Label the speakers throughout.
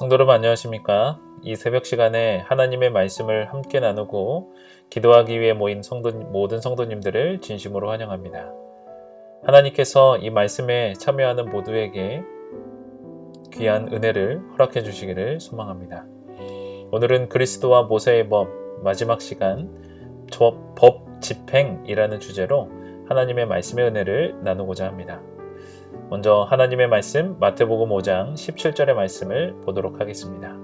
Speaker 1: 성도 여러분 안녕하십니까? 이 새벽 시간에 하나님의 말씀을 함께 나누고 기도하기 위해 모인 모든 성도님들을 진심으로 환영합니다. 하나님께서 이 말씀에 참여하는 모두에게 귀한 은혜를 허락해 주시기를 소망합니다. 오늘은 그리스도와 모세의 법 마지막 시간 법 집행이라는 주제로 하나님의 말씀의 은혜를 나누고자 합니다. 먼저 하나님의 말씀 마태복음 5장 17절의 말씀을 보도록 하겠습니다.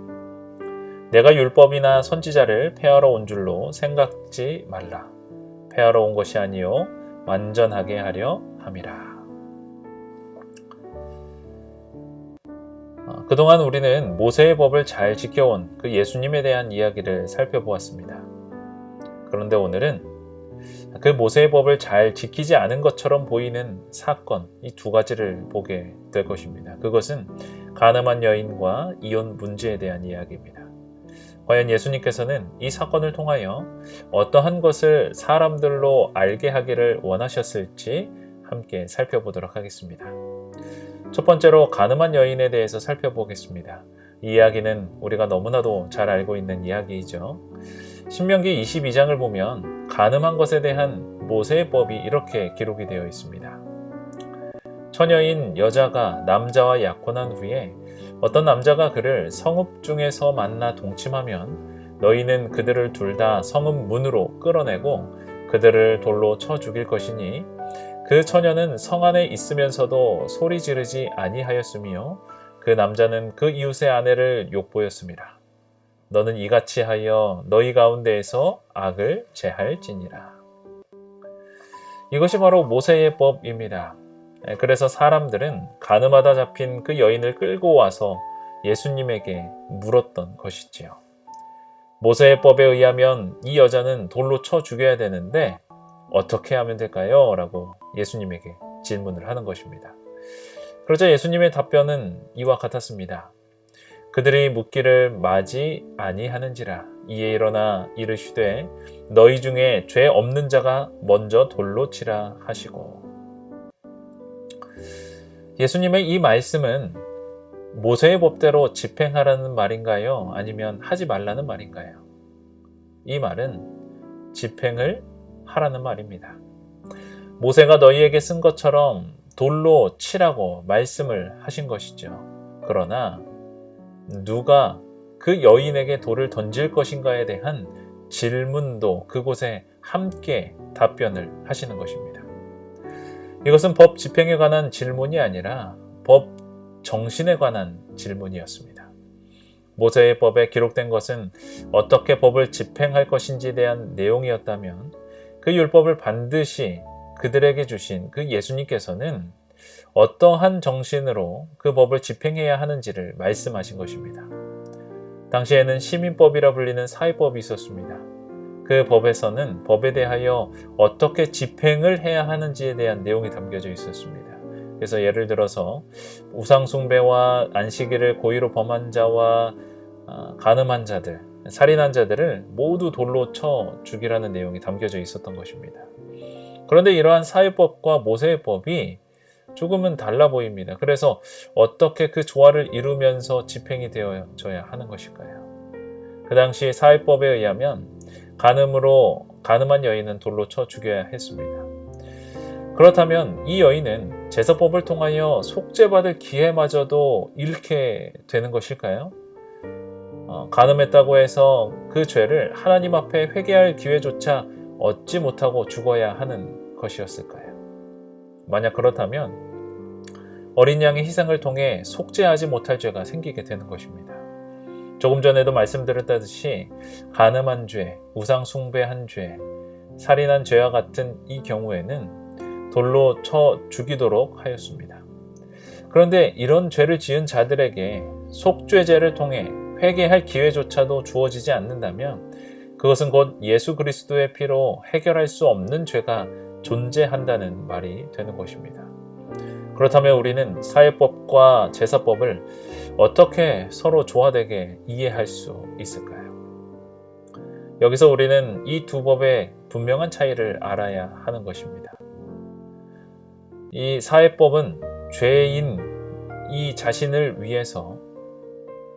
Speaker 1: 내가 율법이나 선지자를 폐하러 온 줄로 생각지 말라. 폐하러 온 것이 아니요 완전하게 하려 함이라. 그동안 우리는 모세의 법을 잘 지켜온 그 예수님에 대한 이야기를 살펴보았습니다. 그런데 오늘은 그 모세의 법을 잘 지키지 않은 것처럼 보이는 사건, 이 두 가지를 보게 될 것입니다. 그것은 가늠한 여인과 이혼 문제에 대한 이야기입니다. 과연 예수님께서는 이 사건을 통하여 어떠한 것을 사람들로 알게 하기를 원하셨을지 함께 살펴보도록 하겠습니다. 첫 번째로 가늠한 여인에 대해서 살펴보겠습니다. 이 이야기는 우리가 너무나도 잘 알고 있는 이야기이죠. 신명기 22장을 보면 가늠한 것에 대한 모세의 법이 이렇게 기록이 되어 있습니다. 처녀인 여자가 남자와 약혼한 후에 어떤 남자가 그를 성읍 중에서 만나 동침하면 너희는 그들을 둘 다 성읍 문으로 끌어내고 그들을 돌로 쳐 죽일 것이니 그 처녀는 성 안에 있으면서도 소리 지르지 아니하였으며 그 남자는 그 이웃의 아내를 욕보였습니다. 너는 이같이 하여 너희 가운데에서 악을 제할지니라. 이것이 바로 모세의 법입니다. 그래서 사람들은 가늠하다 잡힌 그 여인을 끌고 와서 예수님에게 물었던 것이지요. 모세의 법에 의하면 이 여자는 돌로 쳐 죽여야 되는데 어떻게 하면 될까요? 라고 예수님에게 질문을 하는 것입니다. 그러자 예수님의 답변은 이와 같았습니다. 그들이 묻기를 마지 아니하는지라. 이에 일어나 이르시되 너희 중에 죄 없는 자가 먼저 돌로 치라 하시고. 예수님의 이 말씀은 모세의 법대로 집행하라는 말인가요? 아니면 하지 말라는 말인가요? 이 말은 집행을 하라는 말입니다. 모세가 너희에게 쓴 것처럼 돌로 치라고 말씀을 하신 것이죠. 그러나 누가 그 여인에게 돌을 던질 것인가에 대한 질문도 그곳에 함께 답변을 하시는 것입니다. 이것은 법 집행에 관한 질문이 아니라 법 정신에 관한 질문이었습니다. 모세의 법에 기록된 것은 어떻게 법을 집행할 것인지에 대한 내용이었다면 그 율법을 반드시 그들에게 주신 그 예수님께서는 어떠한 정신으로 그 법을 집행해야 하는지를 말씀하신 것입니다. 당시에는 시민법이라 불리는 사회법이 있었습니다. 그 법에서는 법에 대하여 어떻게 집행을 해야 하는지에 대한 내용이 담겨져 있었습니다. 그래서 예를 들어서 우상숭배와 안식일을 고의로 범한 자와 간음한 자들, 살인한 자들을 모두 돌로 쳐 죽이라는 내용이 담겨져 있었던 것입니다. 그런데 이러한 사회법과 모세의 법이 조금은 달라 보입니다. 그래서 어떻게 그 조화를 이루면서 집행이 되어져야 하는 것일까요? 그 당시 사회법에 의하면 간음한 여인은 돌로 쳐 죽여야 했습니다. 그렇다면 이 여인은 제사법을 통하여 속죄받을 기회마저도 잃게 되는 것일까요? 간음했다고 해서 그 죄를 하나님 앞에 회개할 기회조차 얻지 못하고 죽어야 하는 것이었을까요? 만약 그렇다면 어린 양의 희생을 통해 속죄하지 못할 죄가 생기게 되는 것입니다. 조금 전에도 말씀드렸다듯이 간음한 죄, 우상 숭배한 죄, 살인한 죄와 같은 이 경우에는 돌로 쳐 죽이도록 하였습니다. 그런데 이런 죄를 지은 자들에게 속죄제를 통해 회개할 기회조차도 주어지지 않는다면 그것은 곧 예수 그리스도의 피로 해결할 수 없는 죄가 존재한다는 말이 되는 것입니다. 그렇다면 우리는 사회법과 제사법을 어떻게 서로 조화되게 이해할 수 있을까요? 여기서 우리는 이 두 법의 분명한 차이를 알아야 하는 것입니다. 이 사회법은 죄인 이 자신을 위해서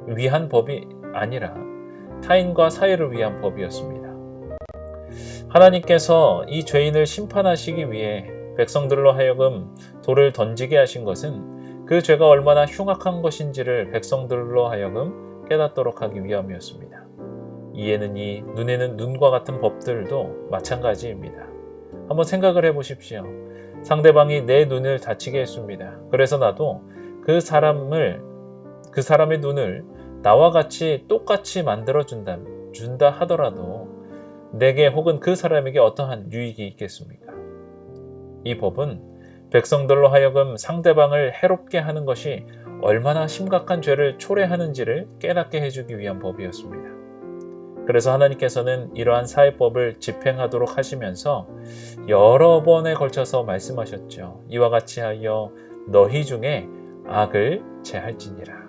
Speaker 1: 위한 법이 아니라 타인과 사회를 위한 법이었습니다. 하나님께서 이 죄인을 심판하시기 위해 백성들로 하여금 돌을 던지게 하신 것은 그 죄가 얼마나 흉악한 것인지를 백성들로 하여금 깨닫도록 하기 위함이었습니다. 이에는 이, 눈에는 눈과 같은 법들도 마찬가지입니다. 한번 생각을 해보십시오. 상대방이 내 눈을 다치게 했습니다. 그래서 나도 그 사람의 눈을 나와 같이 똑같이 만들어준다 하더라도 내게 혹은 그 사람에게 어떠한 유익이 있겠습니까? 이 법은 백성들로 하여금 상대방을 해롭게 하는 것이 얼마나 심각한 죄를 초래하는지를 깨닫게 해주기 위한 법이었습니다. 그래서 하나님께서는 이러한 사회법을 집행하도록 하시면서 여러 번에 걸쳐서 말씀하셨죠. 이와 같이 하여 너희 중에 악을 제할지니라.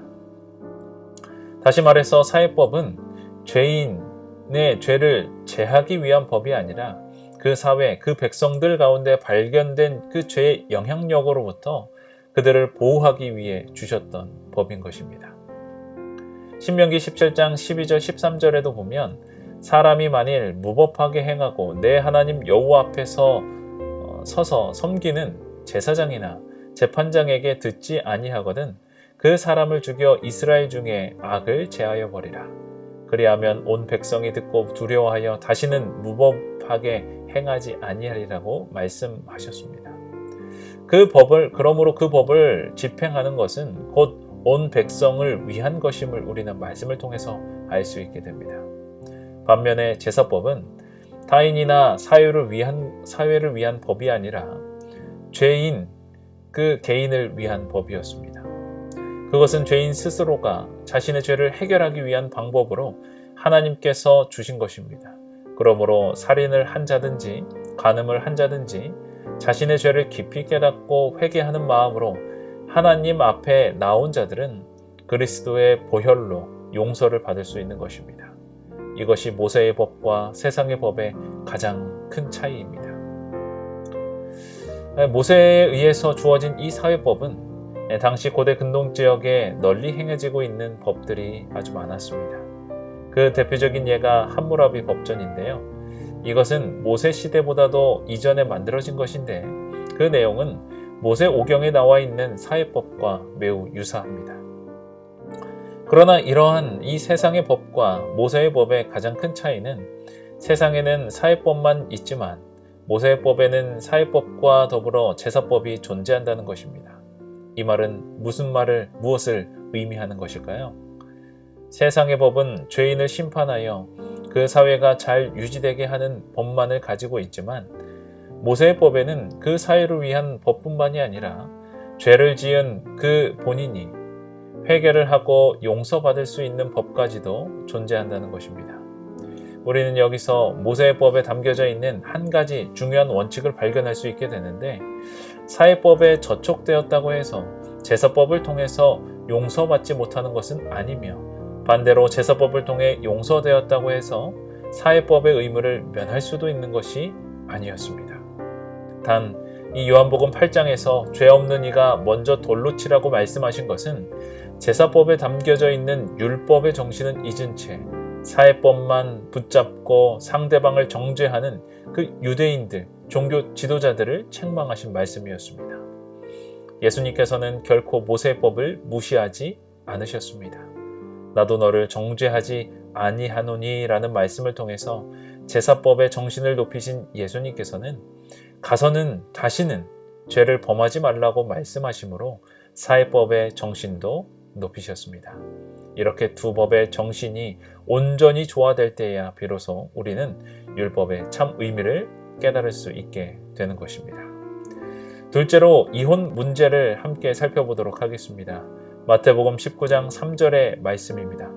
Speaker 1: 다시 말해서 사회법은 죄인의 죄를 제하기 위한 법이 아니라 그 사회, 그 백성들 가운데 발견된 그 죄의 영향력으로부터 그들을 보호하기 위해 주셨던 법인 것입니다. 신명기 17장 12절 13절에도 보면 사람이 만일 무법하게 행하고 내 하나님 여호와 앞에서 서서 섬기는 제사장이나 재판장에게 듣지 아니하거든 그 사람을 죽여 이스라엘 중에 악을 제하여 버리라. 그리하면 온 백성이 듣고 두려워하여 다시는 무법하게 행하지 아니하리라고 말씀하셨습니다. 그러므로 그 법을 집행하는 것은 곧 온 백성을 위한 것임을 우리는 말씀을 통해서 알 수 있게 됩니다. 반면에 제사법은 타인이나 사회를 위한 법이 아니라 죄인 그 개인을 위한 법이었습니다. 그것은 죄인 스스로가 자신의 죄를 해결하기 위한 방법으로 하나님께서 주신 것입니다. 그러므로 살인을 한 자든지 간음을 한 자든지 자신의 죄를 깊이 깨닫고 회개하는 마음으로 하나님 앞에 나온 자들은 그리스도의 보혈로 용서를 받을 수 있는 것입니다. 이것이 모세의 법과 세상의 법의 가장 큰 차이입니다. 모세에 의해서 주어진 이 사회법은 당시 고대 근동 지역에 널리 행해지고 있는 법들이 아주 많았습니다. 그 대표적인 예가 함무라비 법전인데요. 이것은 모세 시대보다도 이전에 만들어진 것인데 그 내용은 모세 오경에 나와 있는 사회법과 매우 유사합니다. 그러나 이러한 이 세상의 법과 모세의 법의 가장 큰 차이는 세상에는 사회법만 있지만 모세의 법에는 사회법과 더불어 제사법이 존재한다는 것입니다. 이 말은 무엇을 의미하는 것일까요? 세상의 법은 죄인을 심판하여 그 사회가 잘 유지되게 하는 법만을 가지고 있지만 모세의 법에는 그 사회를 위한 법뿐만이 아니라 죄를 지은 그 본인이 회개를 하고 용서받을 수 있는 법까지도 존재한다는 것입니다. 우리는 여기서 모세의 법에 담겨져 있는 한 가지 중요한 원칙을 발견할 수 있게 되는데 사회법에 저촉되었다고 해서 제사법을 통해서 용서받지 못하는 것은 아니며 반대로 제사법을 통해 용서되었다고 해서 사회법의 의무를 면할 수도 있는 것이 아니었습니다. 단, 이 요한복음 8장에서 죄 없는 이가 먼저 돌로 치라고 말씀하신 것은 제사법에 담겨져 있는 율법의 정신은 잊은 채 사회법만 붙잡고 상대방을 정죄하는 그 유대인들, 종교 지도자들을 책망하신 말씀이었습니다. 예수님께서는 결코 모세의 법을 무시하지 않으셨습니다. 나도 너를 정죄하지 아니하노니 라는 말씀을 통해서 제사법의 정신을 높이신 예수님께서는 가서는 다시는 죄를 범하지 말라고 말씀하시므로 사회법의 정신도 높이셨습니다. 이렇게 두 법의 정신이 온전히 조화될 때야 비로소 우리는 율법의 참 의미를 깨달을 수 있게 되는 것입니다. 둘째로 이혼 문제를 함께 살펴보도록 하겠습니다. 마태복음 19장 3절의 말씀입니다.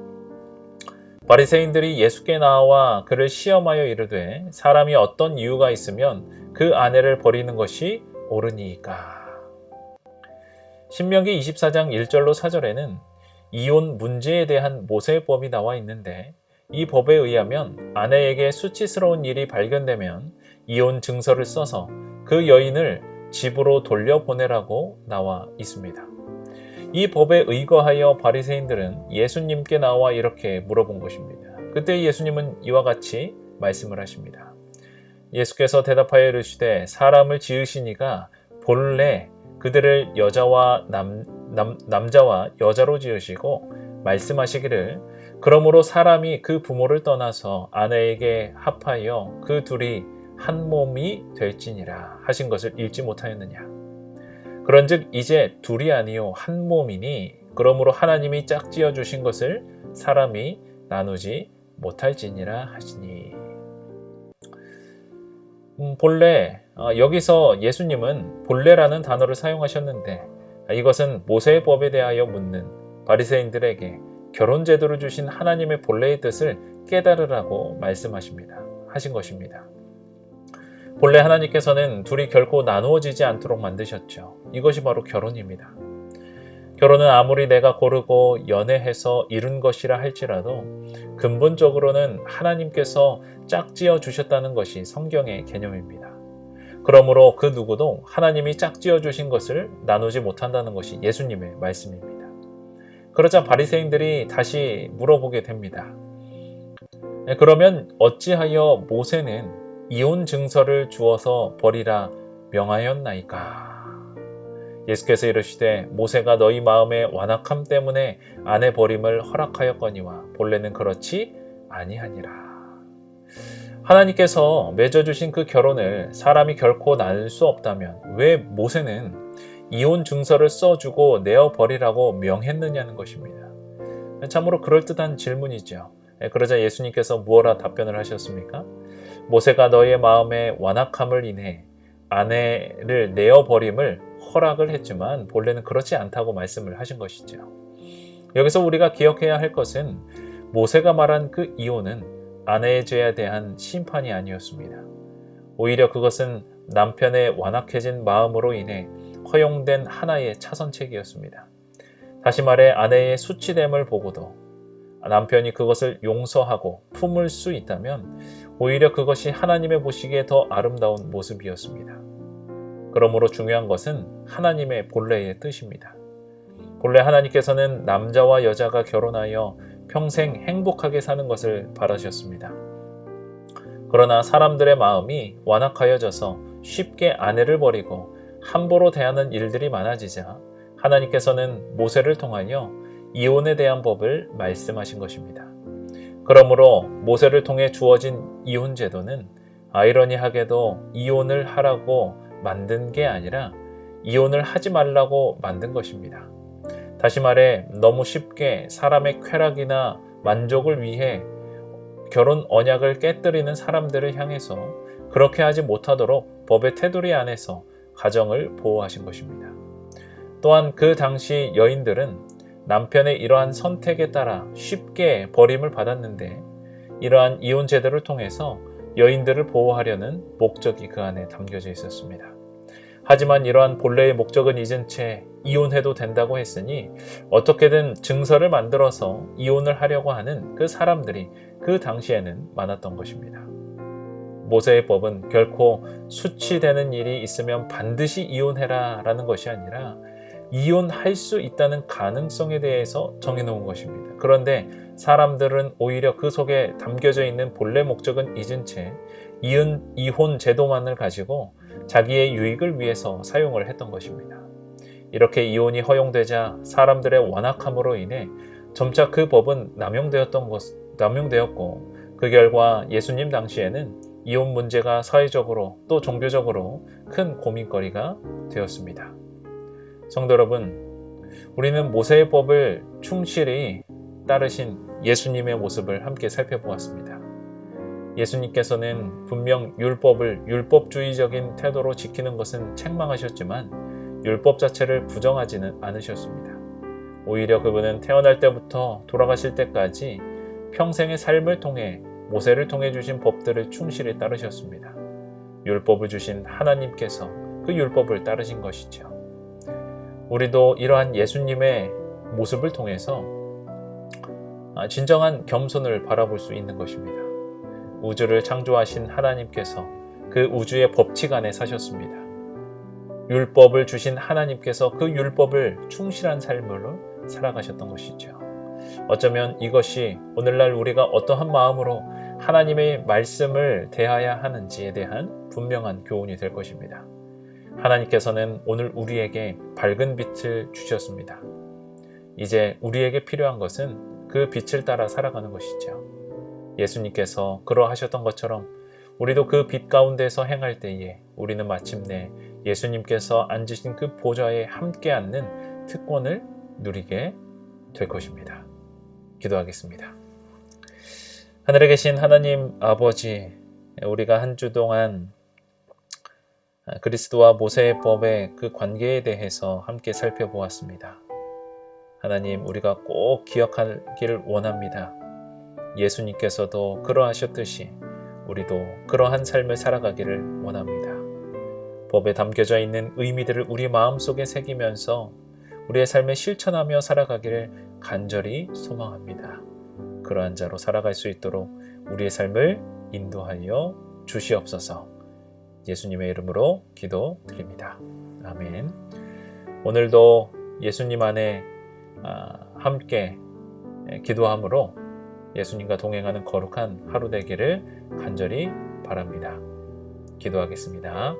Speaker 1: 바리새인들이 예수께 나와 그를 시험하여 이르되 사람이 어떤 이유가 있으면 그 아내를 버리는 것이 옳으니까. 신명기 24장 1절로 4절에는 이혼 문제에 대한 모세의 법이 나와 있는데 이 법에 의하면 아내에게 수치스러운 일이 발견되면 이혼 증서를 써서 그 여인을 집으로 돌려보내라고 나와 있습니다. 이 법에 의거하여 바리새인들은 예수님께 나와 이렇게 물어본 것입니다. 그때 예수님은 이와 같이 말씀을 하십니다. 예수께서 대답하여 이르시되 사람을 지으시니가 본래 그들을 남자와 여자로 지으시고 말씀하시기를 그러므로 사람이 그 부모를 떠나서 아내에게 합하여 그 둘이 한 몸이 될지니라 하신 것을 읽지 못하였느냐. 그런즉 이제 둘이 아니요 한 몸이니 그러므로 하나님이 짝지어 주신 것을 사람이 나누지 못할지니라 하시니. 본래, 여기서 예수님은 본래라는 단어를 사용하셨는데 이것은 모세의 법에 대하여 묻는 바리새인들에게 결혼 제도를 주신 하나님의 본래의 뜻을 깨달으라고 하신 것입니다. 본래 하나님께서는 둘이 결코 나누어지지 않도록 만드셨죠. 이것이 바로 결혼입니다. 결혼은 아무리 내가 고르고 연애해서 이룬 것이라 할지라도 근본적으로는 하나님께서 짝지어 주셨다는 것이 성경의 개념입니다. 그러므로 그 누구도 하나님이 짝지어 주신 것을 나누지 못한다는 것이 예수님의 말씀입니다. 그러자 바리새인들이 다시 물어보게 됩니다. 그러면 어찌하여 모세는 이혼 증서를 주어서 버리라 명하였나이까? 예수께서 이르시되 모세가 너희 마음의 완악함 때문에 아내 버림을 허락하였거니와 본래는 그렇지 아니하니라. 하나님께서 맺어주신 그 결혼을 사람이 결코 나눌 수 없다면 왜 모세는 이혼 증서를 써주고 내어버리라고 명했느냐는 것입니다. 참으로 그럴듯한 질문이죠. 그러자 예수님께서 무엇라 답변을 하셨습니까? 모세가 너희의 마음의 완악함을 인해 아내를 내어버림을 허락을 했지만 본래는 그렇지 않다고 말씀을 하신 것이죠. 여기서 우리가 기억해야 할 것은 모세가 말한 그 이혼은 아내의 죄에 대한 심판이 아니었습니다. 오히려 그것은 남편의 완악해진 마음으로 인해 허용된 하나의 차선책이었습니다. 다시 말해 아내의 수치됨을 보고도 남편이 그것을 용서하고 품을 수 있다면 오히려 그것이 하나님의 보시기에 더 아름다운 모습이었습니다. 그러므로 중요한 것은 하나님의 본래의 뜻입니다. 본래 하나님께서는 남자와 여자가 결혼하여 평생 행복하게 사는 것을 바라셨습니다. 그러나 사람들의 마음이 완악하여져서 쉽게 아내를 버리고 함부로 대하는 일들이 많아지자 하나님께서는 모세를 통하여 이혼에 대한 법을 말씀하신 것입니다. 그러므로 모세를 통해 주어진 이혼 제도는 아이러니하게도 이혼을 하라고 만든 게 아니라 이혼을 하지 말라고 만든 것입니다. 다시 말해 너무 쉽게 사람의 쾌락이나 만족을 위해 결혼 언약을 깨뜨리는 사람들을 향해서 그렇게 하지 못하도록 법의 테두리 안에서 가정을 보호하신 것입니다. 또한 그 당시 여인들은 남편의 이러한 선택에 따라 쉽게 버림을 받았는데 이러한 이혼 제도를 통해서 여인들을 보호하려는 목적이 그 안에 담겨져 있었습니다. 하지만 이러한 본래의 목적은 잊은 채 이혼해도 된다고 했으니 어떻게든 증서를 만들어서 이혼을 하려고 하는 그 사람들이 그 당시에는 많았던 것입니다. 모세의 법은 결코 수치되는 일이 있으면 반드시 이혼해라 라는 것이 아니라 이혼할 수 있다는 가능성에 대해서 정해놓은 것입니다. 그런데 사람들은 오히려 그 속에 담겨져 있는 본래 목적은 잊은 채 이혼 제도만을 가지고 자기의 유익을 위해서 사용을 했던 것입니다. 이렇게 이혼이 허용되자 사람들의 완악함으로 인해 점차 그 법은 남용되었고 그 결과 예수님 당시에는 이혼 문제가 사회적으로 또 종교적으로 큰 고민거리가 되었습니다. 성도 여러분, 우리는 모세의 법을 충실히 따르신 예수님의 모습을 함께 살펴보았습니다. 예수님께서는 분명 율법을 율법주의적인 태도로 지키는 것은 책망하셨지만 율법 자체를 부정하지는 않으셨습니다. 오히려 그분은 태어날 때부터 돌아가실 때까지 평생의 삶을 통해 모세를 통해 주신 법들을 충실히 따르셨습니다. 율법을 주신 하나님께서 그 율법을 따르신 것이죠. 우리도 이러한 예수님의 모습을 통해서 진정한 겸손을 바라볼 수 있는 것입니다. 우주를 창조하신 하나님께서 그 우주의 법칙 안에 사셨습니다. 율법을 주신 하나님께서 그 율법을 충실한 삶으로 살아가셨던 것이죠. 어쩌면 이것이 오늘날 우리가 어떠한 마음으로 하나님의 말씀을 대해야 하는지에 대한 분명한 교훈이 될 것입니다. 하나님께서는 오늘 우리에게 밝은 빛을 주셨습니다. 이제 우리에게 필요한 것은 그 빛을 따라 살아가는 것이죠. 예수님께서 그러하셨던 것처럼 우리도 그 빛 가운데서 행할 때에 우리는 마침내 예수님께서 앉으신 그 보좌에 함께 앉는 특권을 누리게 될 것입니다. 기도하겠습니다. 하늘에 계신 하나님 아버지, 우리가 한 주 동안 그리스도와 모세의 법의 그 관계에 대해서 함께 살펴보았습니다. 하나님, 우리가 꼭 기억하기를 원합니다. 예수님께서도 그러하셨듯이 우리도 그러한 삶을 살아가기를 원합니다. 법에 담겨져 있는 의미들을 우리 마음속에 새기면서 우리의 삶에 실천하며 살아가기를 간절히 소망합니다. 그러한 자로 살아갈 수 있도록 우리의 삶을 인도하여 주시옵소서. 예수님의 이름으로 기도드립니다. 아멘. 오늘도 예수님 안에 함께 기도함으로 예수님과 동행하는 거룩한 하루 되기를 간절히 바랍니다. 기도하겠습니다.